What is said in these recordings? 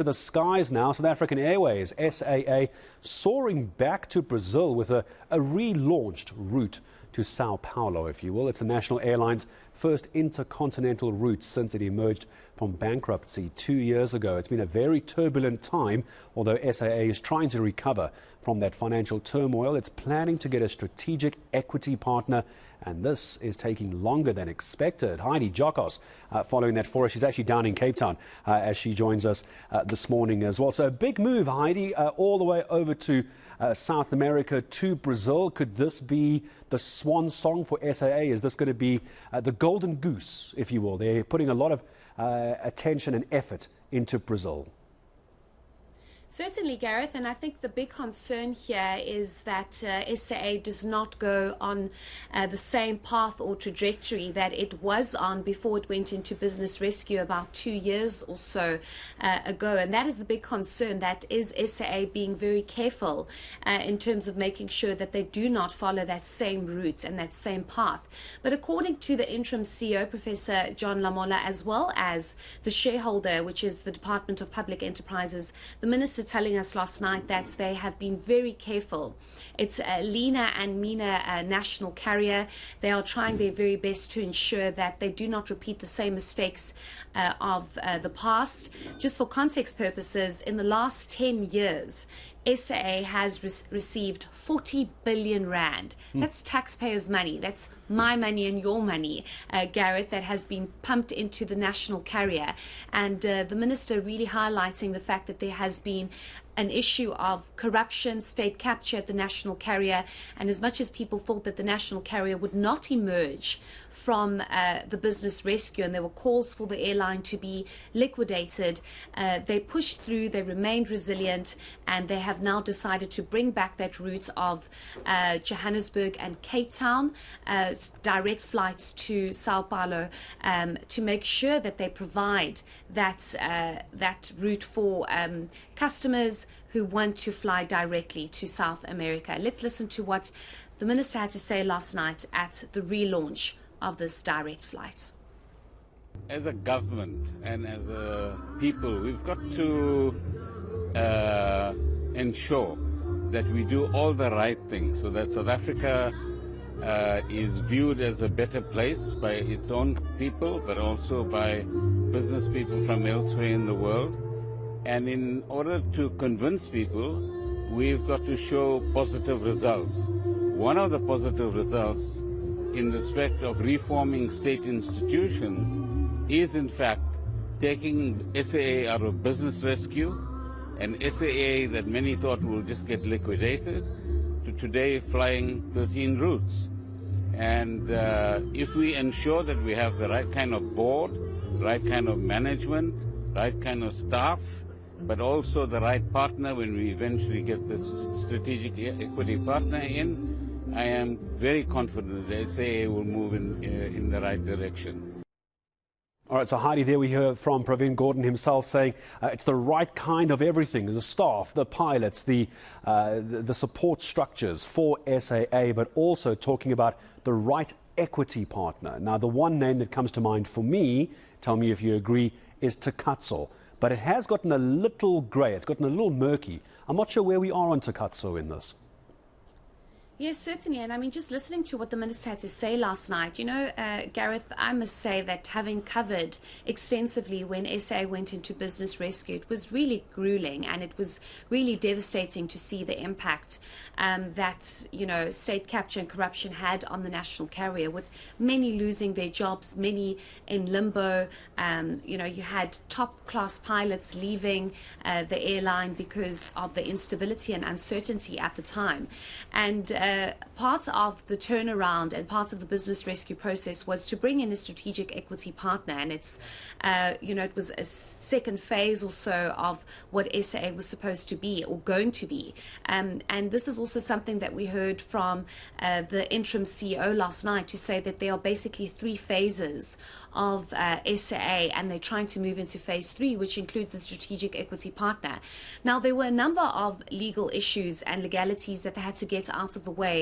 The skies now. South African Airways, SAA, soaring back to Brazil with a relaunched route to Sao Paulo, if you will. It's the national airline's first intercontinental route since it emerged from bankruptcy 2 years ago. It's been a very turbulent time, although SAA is trying to recover from that financial turmoil. It's planning to get a strategic equity partner, and this is taking longer than expected. Heidi Giokos following that for us. She's actually down in Cape Town as she joins us this morning as well. So a big move, Heidi, all the way over to South America to Brazil. Could this be the swan song for SAA? Is this going to be the golden goose, if you will? They're putting a lot of attention and effort into Brazil. Certainly, Gareth, and I think the big concern here is that SAA does not go on the same path or trajectory that it was on before it went into business rescue about 2 years or so ago. And that is the big concern, that is SAA being very careful in terms of making sure that they do not follow that same route and that same path. But according to the interim CEO, Professor John Lamola, as well as the shareholder, which is the Department of Public Enterprises, the Minister telling us last night that they have been very careful. It's a leaner and meaner national carrier. They are trying their very best to ensure that they do not repeat the same mistakes of the past. Just for context purposes, in the last 10 years, SAA has received 40 billion rand. That's taxpayers' money. That's my money and your money, Garrett, that has been pumped into the national carrier. And the minister really highlighting the fact that there has been an issue of corruption, state capture at the national carrier. And as much as people thought that the national carrier would not emerge from the business rescue, and there were calls for the airline to be liquidated, they pushed through, they remained resilient, and they have now decided to bring back that route of Johannesburg and Cape Town, direct flights to Sao Paulo, to make sure that they provide that route for customers who want to fly directly to South America. Let's listen to what the minister had to say last night at the relaunch of this direct flight. As a government and as a people, we've got to ensure that we do all the right things so that South Africa is viewed as a better place by its own people, but also by business people from elsewhere in the world. And in order to convince people, we've got to show positive results. One of the positive results in respect of reforming state institutions is, in fact, taking SAA out of business rescue, and SAA that many thought will just get liquidated, to today flying 13 routes. And if we ensure that we have the right kind of board, right kind of management, right kind of staff, but also the right partner when we eventually get this strategic equity partner in, I am very confident that SAA will move in the right direction. All right, so Heidi, there we hear from Pravin Gordhan himself saying it's the right kind of everything, the staff, the pilots, the support structures for SAA, but also talking about the right equity partner. Now, the one name that comes to mind for me, tell me if you agree, is Takatso. But it has gotten a little grey, it's gotten a little murky. I'm not sure where we are on Takatso in this. Yes, certainly. And I mean, just listening to what the minister had to say last night, you know, Gareth, I must say that having covered extensively when SAA went into business rescue, it was really grueling, and it was really devastating to see the impact that, you know, state capture and corruption had on the national carrier, with many losing their jobs, many in limbo. You know, you had top class pilots leaving the airline because of the instability and uncertainty at the time. And part of the turnaround and part of the business rescue process was to bring in a strategic equity partner, and it's you know, it was a second phase or so of what SAA was supposed to be or going to be, and this is also something that we heard from the interim CEO last night, to say that there are basically 3 phases of SAA, and they're trying to move into phase 3, which includes the strategic equity partner. Now, there were a number of legal issues and legalities that they had to get out of the way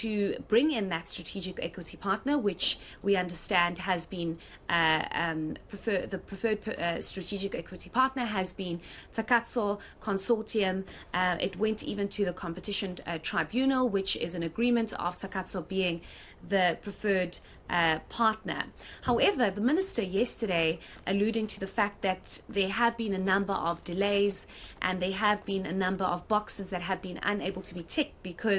to bring in that strategic equity partner, which we understand has been the preferred strategic equity partner has been Takatso Consortium. It went even to the Competition Tribunal, which is an agreement of Takatso being the preferred partner. However, the minister yesterday alluding to the fact that there have been a number of delays and there have been a number of boxes that have been unable to be ticked because